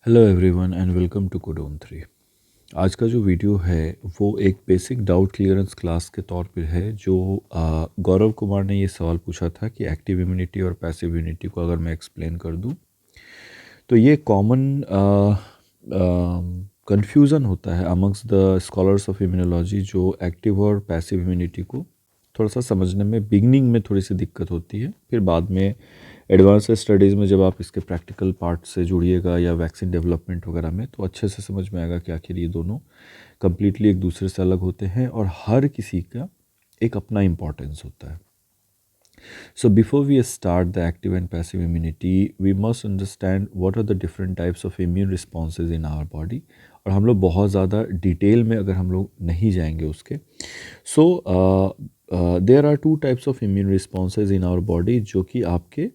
Hello everyone and welcome to codon 3। आज का जो वीडियो है वो एक बेसिक डाउट क्लियरेंस क्लास के तौर पे है। जो गौरव कुमार ने ये सवाल पूछा था कि एक्टिव इम्यूनिटी और पैसिव इम्यूनिटी को अगर मैं एक्सप्लेन कर दूं तो ये कॉमन कन्फ्यूज़न होता है amongst the scholars of immunology, जो एक्टिव और पैसिव इम्यूनिटी को थोड़ा सा समझने में बिगनिंग में थोड़ी सी दिक्कत होती है। फिर बाद में एडवांस स्टडीज़ में जब आप इसके प्रैक्टिकल पार्ट से जुड़िएगा या वैक्सीन डेवलपमेंट वगैरह में, तो अच्छे से समझ में आएगा कि आखिर ये दोनों कम्प्लीटली एक दूसरे से अलग होते हैं और हर किसी का एक अपना इम्पॉर्टेंस होता है। So before we start the active and passive immunity, we must understand what are the different types of immune responses in our body। और हम लोग बहुत ज़्यादा डिटेल में अगर हम लोग नहीं जाएंगे उसके, so there are two types of immune responses in our body, जो कि आपके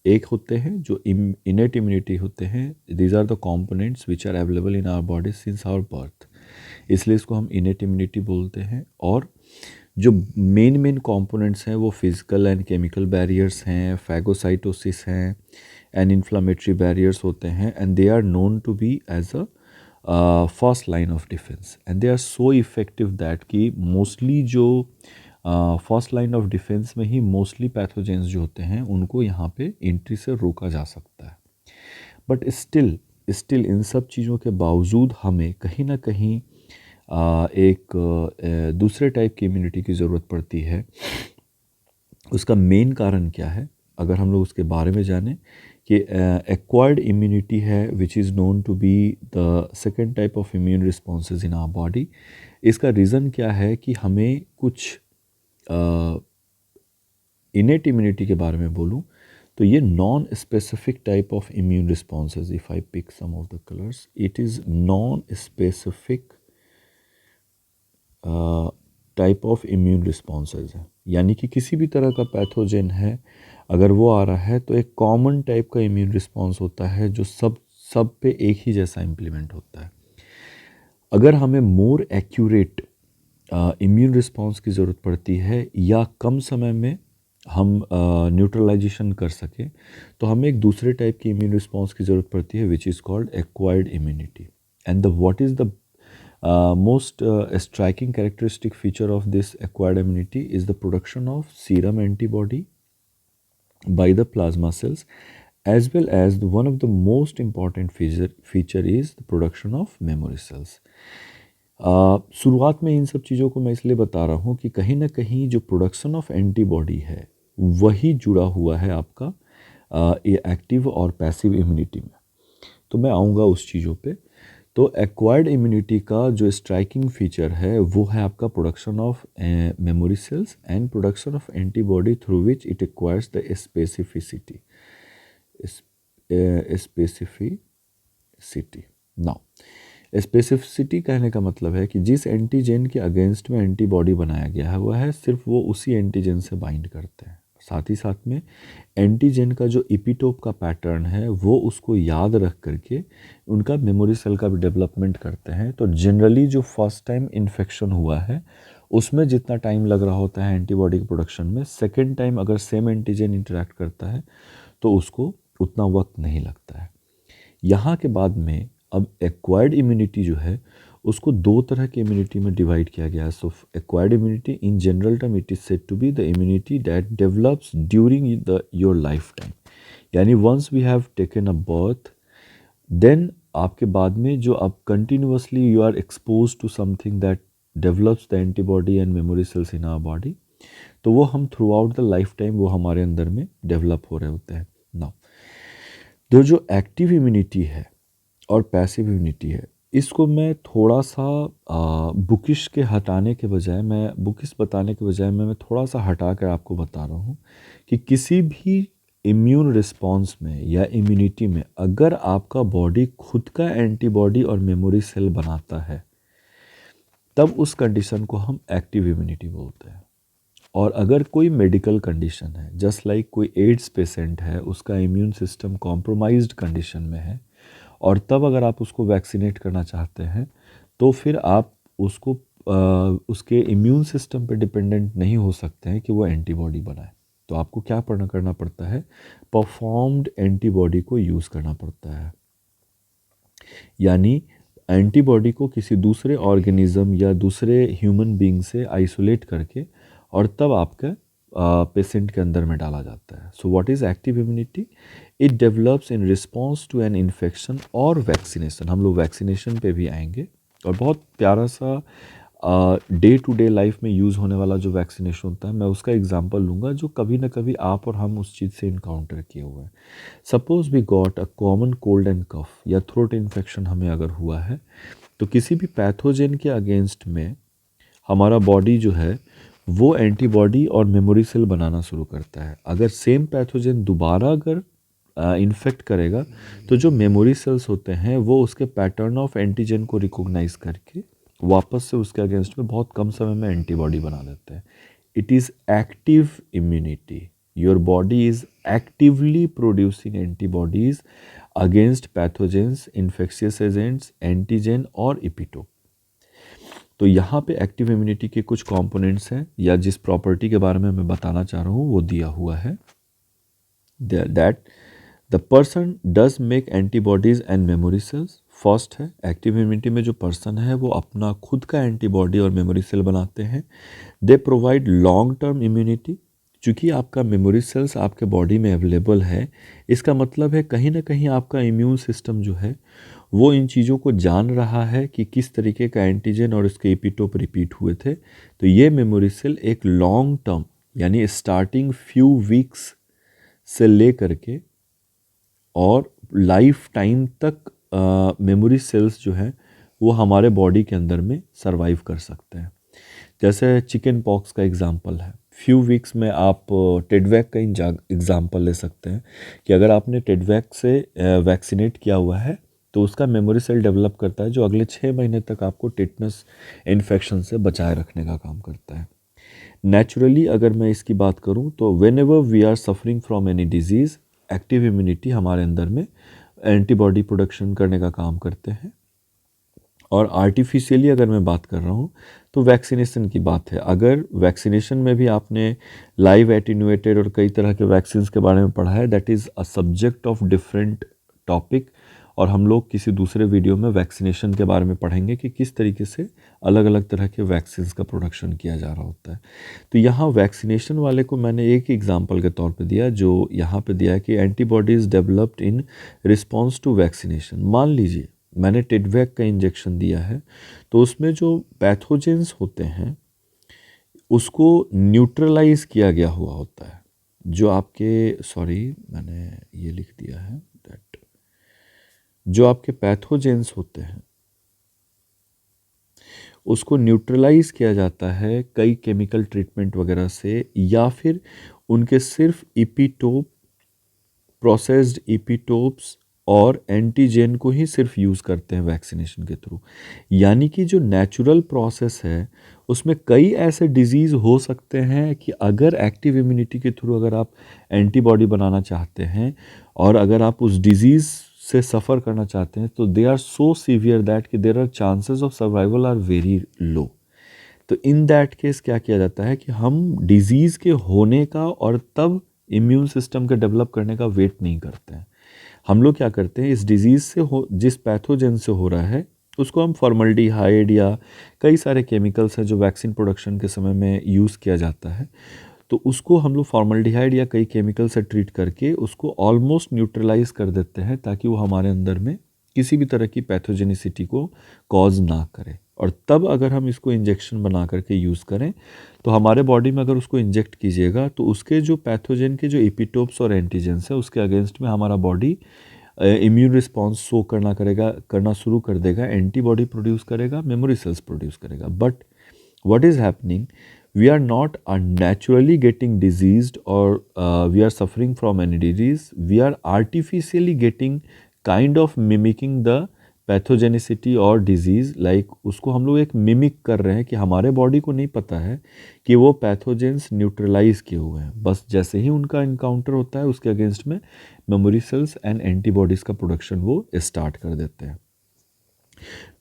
एक होते हैं जो इनेट इम्यूनिटी होते हैं। These are the components which are available in our body since our birth, इसलिए इसको हम इनेट इम्यूनिटी बोलते हैं। और जो मेन कंपोनेंट्स हैं वो फिजिकल एंड केमिकल बैरियर्स हैं, फैगोसाइटोसिस हैं एंड इन्फ्लामेटरी बैरियर्स होते हैं, and they are known to be as a first line of defence and they are so effective that कि मोस्टली जो फर्स्ट लाइन ऑफ डिफेंस में ही mostly pathogens जो होते हैं उनको यहाँ पे एंट्री से रोका जा सकता है। बट स्टिल इन सब चीज़ों के बावजूद हमें कहीं ना कहीं एक दूसरे टाइप की इम्यूनिटी की ज़रूरत पड़ती है। उसका मेन कारण क्या है, अगर हम लोग उसके बारे में जानें कि एक्वायर्ड इम्यूनिटी है which is known to be the second type of immune responses in our body. इसका रीज़न क्या है कि हमें कुछ इनेट इम्यूनिटी के बारे में बोलूँ तो ये non specific type of immune responses, if I pick some of the colours, it is non specific type of immune responses है। यानी कि किसी भी तरह का पैथोजेन है, अगर वो आ रहा है तो एक कॉमन टाइप का इम्यून रिस्पॉन्स होता है जो सब पे एक ही जैसा इम्प्लीमेंट होता है। अगर हमें मोर एक्यूरेट इम्यून रिस्पॉन्स की ज़रूरत पड़ती है या कम समय में हम न्यूट्रलाइजेशन कर सकें, तो हमें एक दूसरे टाइप की इम्यून रिस्पॉन्स की ज़रूरत पड़ती है which is called acquired immunity. And the what is the most striking characteristic feature of this acquired immunity is the production of serum antibody by the plasma cells, as well as one of the most important feature is the production of memory cells। शुरुआत में इन सब चीज़ों को मैं इसलिए बता रहा हूँ कि कहीं ना कहीं जो प्रोडक्शन ऑफ एंटीबॉडी है वही जुड़ा हुआ है आपका ये एक्टिव और पैसिव इम्यूनिटी में। तो मैं आऊँगा उस चीज़ों पे। तो एक्वायर्ड इम्यूनिटी का जो स्ट्राइकिंग फीचर है वो है आपका production of memory cells and production of antibody through which it acquires the specificity. Now specificity कहने का मतलब है कि जिस एंटीजन के अगेंस्ट में एंटीबॉडी बनाया गया है वह है सिर्फ वो उसी एंटीजन से बाइंड करते हैं। साथ ही साथ में एंटीजन का जो इपिटोप का पैटर्न है वो उसको याद रख करके उनका मेमोरी सेल का भी डेवलपमेंट करते हैं। तो जनरली जो फर्स्ट टाइम इन्फेक्शन हुआ है उसमें जितना टाइम लग रहा होता है एंटीबॉडी के प्रोडक्शन में, सेकेंड टाइम अगर सेम एंटीजन इंटरेक्ट करता है तो उसको उतना वक्त नहीं लगता है। यहाँ के बाद में अब एक्वायर्ड इम्यूनिटी जो है उसको दो तरह की इम्यूनिटी में डिवाइड किया गया है। So acquired immunity in general term it is said to be the immunity that develops during the your lifetime. यानी once we have taken a birth then आपके बाद में जो अब continuously you are expose to something that develops the antibody and memory cells in our body, तो वो हम throughout the lifetime वो हमारे अंदर में डेवलप हो रहे होते हैं। नाउ जो एक्टिव इम्यूनिटी है और पैसिव इम्यूनिटी है इसको मैं थोड़ा सा बुकिश के हटाने के बजाय बुकिश बताने के बजाय मैं थोड़ा सा हटा कर आपको बता रहा हूँ कि किसी भी इम्यून रिस्पॉन्स में या इम्यूनिटी में अगर आपका बॉडी खुद का एंटीबॉडी और मेमोरी सेल बनाता है तब उस कंडीशन को हम एक्टिव इम्यूनिटी बोलते हैं। और अगर कोई मेडिकल कंडीशन है, जस्ट लाइक कोई एड्स पेशेंट है, उसका इम्यून सिस्टम कॉम्प्रोमाइज्ड कंडीशन में है और तब अगर आप उसको वैक्सीनेट करना चाहते हैं तो फिर आप उसको उसके इम्यून सिस्टम पे डिपेंडेंट नहीं हो सकते हैं कि वो एंटीबॉडी बनाए। तो आपको क्या करना पड़ता है, परफॉर्म्ड एंटीबॉडी को यूज़ करना पड़ता है। यानी एंटीबॉडी को किसी दूसरे ऑर्गेनिज्म या दूसरे ह्यूमन बीइंग से आइसोलेट करके और तब आपका पेशेंट के अंदर में डाला जाता है। So what is active immunity? It develops in response to an infection और वैक्सीनेशन। हम लोग वैक्सीनेशन पे भी आएंगे। और बहुत प्यारा सा डे टू डे लाइफ में यूज़ होने वाला जो वैक्सीनेशन होता है, मैं उसका एग्जांपल लूँगा जो कभी ना कभी आप और हम उस चीज़ से इनकाउंटर किए हुए हैं। Suppose we got a common cold and cough या थ्रोट इन्फेक्शन हमें अगर हुआ है, तो किसी भी पैथोजेन के अगेंस्ट में हमारा बॉडी जो है वो एंटीबॉडी और मेमोरी सेल बनाना शुरू करता है। अगर सेम पैथोजेन दोबारा अगर इन्फेक्ट करेगा तो जो मेमोरी सेल्स होते हैं वो उसके पैटर्न ऑफ एंटीजन को रिकॉग्नाइज करके वापस से उसके अगेंस्ट में बहुत कम समय में एंटीबॉडी बना देते हैं। It is active immunity. Your body is actively producing antibodies against pathogens, infectious agents, antigen और इपिटोप। तो यहाँ पे एक्टिव इम्यूनिटी के कुछ कंपोनेंट्स हैं या जिस प्रॉपर्टी के बारे में मैं बताना चाह रहा हूँ वो दिया हुआ है, that the person does make antibodies and memory sales. First है एक्टिव इम्यूनिटी में जो पर्सन है वो अपना खुद का एंटीबॉडी और मेमोरी सेल बनाते हैं। They provide long term immunity. चूँकि आपका मेमोरी सेल्स आपके बॉडी में अवेलेबल है, इसका मतलब है कहीं ना कहीं आपका इम्यून सिस्टम जो है वो इन चीज़ों को जान रहा है कि किस तरीके का एंटीजन और इसके एपिटोप रिपीट हुए थे। तो ये मेमोरी सेल एक लॉन्ग टर्म यानी स्टार्टिंग फ्यू वीक्स से ले करके और लाइफ टाइम तक मेमोरी सेल्स जो है वो हमारे बॉडी के अंदर में सरवाइव कर सकते हैं। जैसे चिकन पॉक्स का एग्जांपल है, फ्यू वीक्स में आप टेडवैक का एग्जांपल ले सकते हैं कि अगर आपने टेडवैक से वैक्सीनेट किया हुआ है तो उसका मेमोरी सेल डेवलप करता है जो अगले 6 महीने तक आपको टिटनस इन्फेक्शन से बचाए रखने का काम करता है। नेचुरली अगर मैं इसकी बात करूं तो whenever we are suffering from any disease, active immunity हमारे अंदर में एंटीबॉडी प्रोडक्शन करने का काम करते हैं। और आर्टिफिशियली अगर मैं बात कर रहा हूँ तो वैक्सीनेशन की बात है। अगर वैक्सीनेशन में भी आपने लाइव एटीन्यूएटेड और कई तरह के वैक्सीन्स के बारे में पढ़ा है, that is a subject of different topic. और हम लोग किसी दूसरे वीडियो में वैक्सीनेशन के बारे में पढ़ेंगे कि किस तरीके से अलग अलग तरह के वैक्सीन्स का प्रोडक्शन किया जा रहा होता है। तो यहाँ वैक्सीनेशन वाले को मैंने एक एग्जांपल के तौर पे दिया जो यहाँ पे दिया है कि antibodies developed in response to vaccination. मान लीजिए मैंने टेडवैक का इंजेक्शन दिया है तो उसमें जो पैथोजेंस होते हैं उसको न्यूट्रलाइज किया गया हुआ होता है। जो आपके मैंने ये लिख दिया है दैट जो आपके पैथोजेंस होते हैं उसको न्यूट्रलाइज किया जाता है कई केमिकल ट्रीटमेंट वगैरह से, या फिर उनके सिर्फ इपिटोप, प्रोसेस्ड इपिटोप्स और एंटीजेन को ही सिर्फ यूज़ करते हैं वैक्सीनेशन के थ्रू। यानी कि जो नेचुरल प्रोसेस है उसमें कई ऐसे डिजीज़ हो सकते हैं कि अगर एक्टिव इम्यूनिटी के थ्रू अगर आप एंटीबॉडी बनाना चाहते हैं और अगर आप उस डिजीज़ से सफ़र करना चाहते हैं तो they are so severe that कि there are chances of survival are very low. तो इन दैट केस क्या किया जाता है कि हम डिजीज़ के होने का और तब इम्यून सिस्टम के डेवलप करने का वेट नहीं करते हैं। हम लोग क्या करते हैं, इस डिजीज़ से जिस पैथोजेन से हो रहा है उसको हम फॉर्मल्डिहाइड या कई सारे केमिकल्स हैं जो वैक्सीन प्रोडक्शन के समय में यूज़ किया जाता है, तो उसको हम लोग फॉर्मल्डिहाइड या कई केमिकल से ट्रीट करके उसको ऑलमोस्ट न्यूट्रलाइज कर देते हैं ताकि वो हमारे अंदर में किसी भी तरह की पैथोजेनिसिटी को कॉज ना करे। और तब अगर हम इसको इंजेक्शन बना करके यूज़ करें तो हमारे बॉडी में अगर उसको इंजेक्ट कीजिएगा तो उसके जो पैथोजेन के जो एपिटोप्स और एंटीजेंस है उसके अगेंस्ट में हमारा बॉडी इम्यून रिस्पॉन्स शो करना शुरू कर देगा, एंटीबॉडी प्रोड्यूस करेगा, मेमोरी सेल्स प्रोड्यूस करेगा। But what is happening, we are not naturally getting diseased or we are suffering from any disease. We are artificially getting kind of mimicking the pathogenicity और disease. Like उसको हम लोग एक mimic कर रहे हैं कि हमारे बॉडी को नहीं पता है कि वो पैथोजेंस न्यूट्रलाइज किए हुए हैं। बस जैसे ही उनका इनकाउंटर होता है उसके अगेंस्ट में मेमोरी सेल्स एंड एंटीबॉडीज़ का प्रोडक्शन वो स्टार्ट कर देते हैं।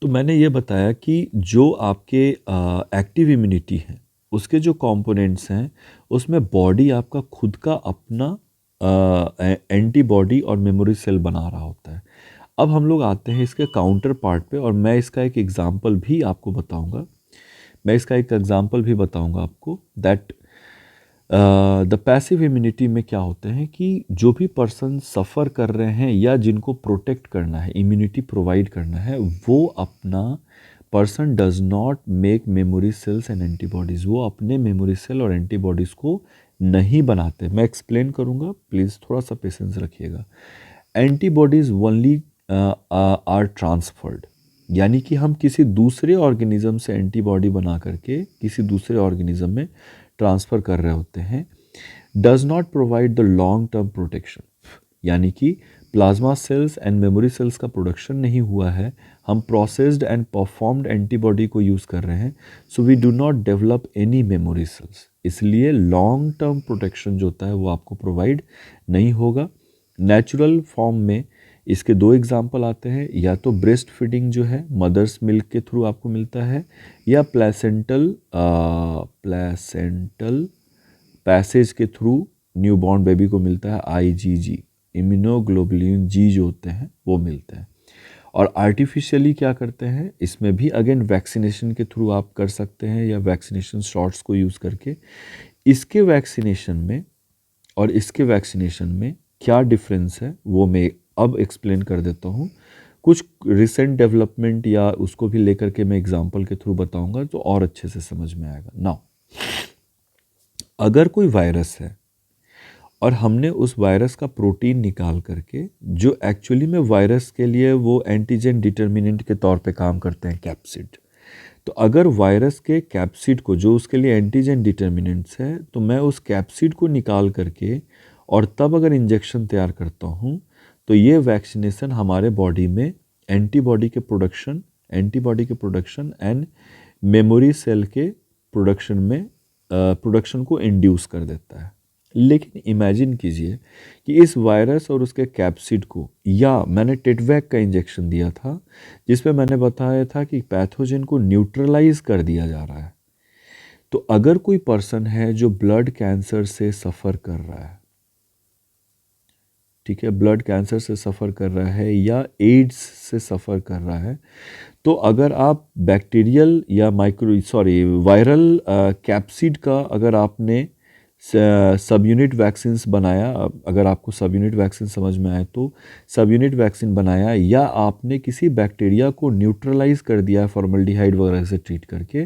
तो मैंने ये बताया कि जो आपके एक्टिव इम्यूनिटी है उसके जो कंपोनेंट्स हैं उसमें बॉडी आपका खुद का अपना एंटीबॉडी और मेमोरी सेल बना रहा होता है। अब हम लोग आते हैं इसके काउंटर पार्ट पे, और मैं इसका एक एग्जाम्पल भी आपको बताऊंगा। आपको दैट द पैसिव इम्यूनिटी में क्या होते हैं कि जो भी पर्सन सफ़र कर रहे हैं या जिनको प्रोटेक्ट करना है, इम्यूनिटी प्रोवाइड करना है, वो अपना person does not make memory cells and antibodies, वो अपने मेमोरी सेल और एंटीबॉडीज़ को नहीं बनाते। मैं एक्सप्लेन करूँगा, प्लीज़ थोड़ा सा पेशेंस रखिएगा। एंटीबॉडीज़ ओनली आर ट्रांसफर्ड, यानी कि हम किसी दूसरे ऑर्गेनिज्म से एंटीबॉडी बना करके किसी दूसरे ऑर्गेनिज्म में ट्रांसफ़र कर रहे होते हैं। Does not provide the long term protection, यानी कि plasma cells and memory cells का प्रोडक्शन नहीं हुआ है, हम प्रोसेस्ड एंड परफॉर्म्ड एंटीबॉडी को यूज़ कर रहे हैं, so we do not develop any memory cells, इसलिए लॉन्ग टर्म प्रोटेक्शन जो होता है वो आपको प्रोवाइड नहीं होगा। नेचुरल फॉर्म में इसके दो एग्जाम्पल आते हैं, या तो ब्रेस्ट फीडिंग जो है मदर्स मिल्क के थ्रू आपको मिलता है, या प्लेसेंटल पैसेज के थ्रू न्यूबॉर्न बेबी को मिलता है, IgG, इम्यूनोग्लोबुलिन जी जो होते हैं वो मिलते हैं। और आर्टिफिशियली क्या करते हैं, इसमें भी अगेन वैक्सीनेशन के थ्रू आप कर सकते हैं, या वैक्सीनेशन शॉट्स को यूज़ करके। इसके वैक्सीनेशन में और इसके वैक्सीनेशन में क्या डिफरेंस है वो मैं अब एक्सप्लेन कर देता हूँ। कुछ रिसेंट डेवलपमेंट या उसको भी लेकर के मैं एग्जांपल के थ्रू बताऊंगा तो और अच्छे से समझ में आएगा। नाउ अगर कोई वायरस है और हमने उस वायरस का प्रोटीन निकाल करके, जो एक्चुअली में वायरस के लिए वो एंटीजन डिटर्मिनेंट के तौर पे काम करते हैं, कैप्सिड, तो अगर वायरस के कैप्सिड को, जो उसके लिए एंटीजन डिटर्मिनेंट्स है, तो मैं उस कैप्सिड को निकाल करके और तब अगर इंजेक्शन तैयार करता हूँ, तो ये वैक्सीनेशन हमारे बॉडी में एंटीबॉडी के प्रोडक्शन एंड मेमोरी सेल के प्रोडक्शन को इंड्यूस कर देता है। लेकिन इमेजिन कीजिए कि इस वायरस और उसके कैप्सिड को, या मैंने टेटवैक का इंजेक्शन दिया था जिसमें मैंने बताया था कि पैथोजन को न्यूट्रलाइज कर दिया जा रहा है। तो अगर कोई पर्सन है जो ब्लड कैंसर से सफ़र कर रहा है, ठीक है, ब्लड कैंसर से सफ़र कर रहा है या एड्स से सफ़र कर रहा है, तो अगर आप बैक्टीरियल या वायरल कैप्सिड का अगर आपने सब यूनिट वैक्सीन बनाया, अगर आपको सब यूनिट वैक्सीन समझ में आए तो सब यूनिट वैक्सीन बनाया, या आपने किसी बैक्टीरिया को न्यूट्रलाइज कर दिया फॉर्मल्डिहाइड वगैरह से ट्रीट करके,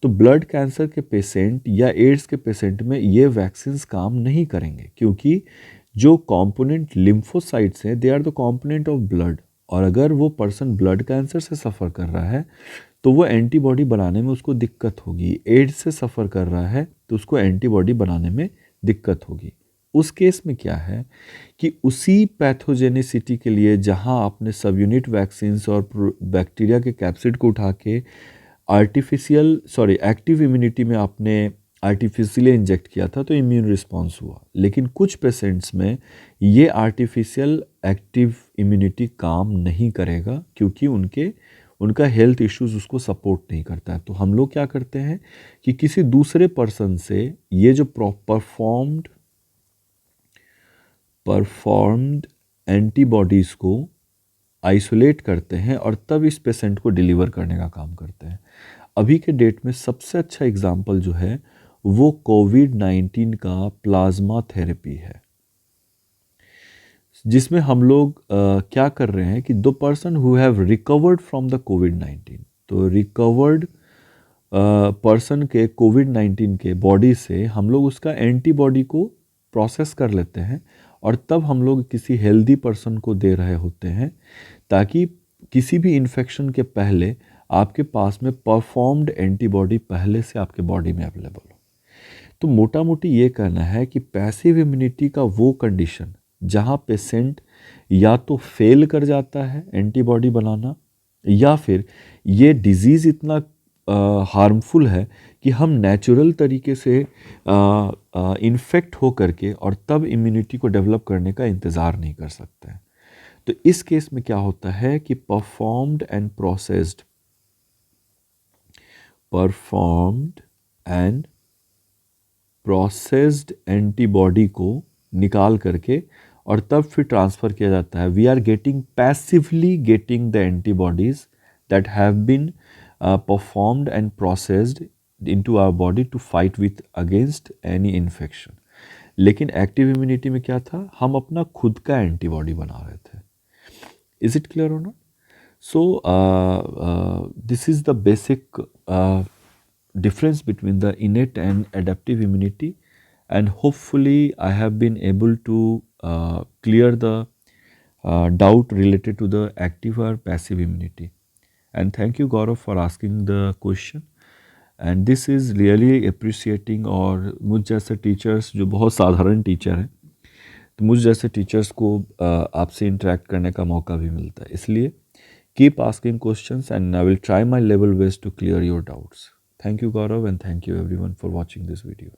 तो ब्लड कैंसर के पेशेंट या एड्स के पेशेंट में ये वैक्सीन काम नहीं करेंगे, क्योंकि जो कंपोनेंट लिम्फोसाइट्स हैं, they are the component of blood, और अगर वो पर्सन ब्लड कैंसर से सफ़र कर रहा है तो वो एंटीबॉडी बनाने में उसको दिक्कत होगी। एड्स से सफ़र कर रहा है तो उसको एंटीबॉडी बनाने में दिक्कत होगी। उस केस में क्या है कि उसी पैथोजेनिसिटी के लिए जहां आपने सब यूनिट वैक्सीन्स और बैक्टीरिया के कैप्सिड को उठा के एक्टिव इम्यूनिटी में आपने आर्टिफिशियली इंजेक्ट किया था तो इम्यून रिस्पॉन्स हुआ, लेकिन कुछ पेशेंट्स में ये आर्टिफिशियल एक्टिव इम्यूनिटी काम नहीं करेगा, क्योंकि उनका हेल्थ इश्यूज उसको सपोर्ट नहीं करता है। तो हम लोग क्या करते हैं कि किसी दूसरे पर्सन से ये जो परफॉर्म्ड एंटीबॉडीज़ को आइसोलेट करते हैं और तब इस पेशेंट को डिलीवर करने का काम करते हैं। अभी के डेट में सबसे अच्छा एग्जाम्पल जो है वो कोविड-19 का प्लाज्मा थेरेपी है, जिसमें हम लोग क्या कर रहे हैं कि दो person who have recovered from the कोविड-19, तो रिकवर्ड पर्सन के कोविड-19 के बॉडी से हम लोग उसका एंटीबॉडी को प्रोसेस कर लेते हैं और तब हम लोग किसी हेल्दी पर्सन को दे रहे होते हैं, ताकि किसी भी इन्फेक्शन के पहले आपके पास में परफॉर्म्ड एंटीबॉडी पहले से आपके बॉडी में अवेलेबल हो। तो मोटा मोटी ये कहना है कि पैसिव इम्यूनिटी का वो कंडीशन जहाँ पेशेंट या तो फेल कर जाता है एंटीबॉडी बनाना, या फिर ये डिजीज़ इतना हार्मफुल है कि हम नेचुरल तरीके से इन्फेक्ट हो करके और तब इम्यूनिटी को डेवलप करने का इंतज़ार नहीं कर सकते हैं। तो इस केस में क्या होता है कि परफॉर्म्ड एंड प्रोसेस्ड एंटीबॉडी को निकाल करके और तब फिर ट्रांसफ़र किया जाता है। We are getting passively getting the antibodies that have been performed and processed into our body to fight with against any infection. लेकिन एक्टिव इम्यूनिटी में क्या था, हम अपना खुद का एंटीबॉडी बना रहे थे। इज इट क्लियर और not? So this is the basic difference between the innate and adaptive immunity, and hopefully I have been able to clear the doubt related to the active or passive immunity. And thank you Gaurav for asking the question. And this is really appreciating, और मुझ जैसे teachers जो बहुत साधारण teacher हैं, तो मुझ जैसे टीचर्स को आपसे इंटरेक्ट करने का मौका भी मिलता है। इसलिए keep asking questions and I will try my level best to clear your doubts. Thank you Gaurav, and thank you everyone for watching this video.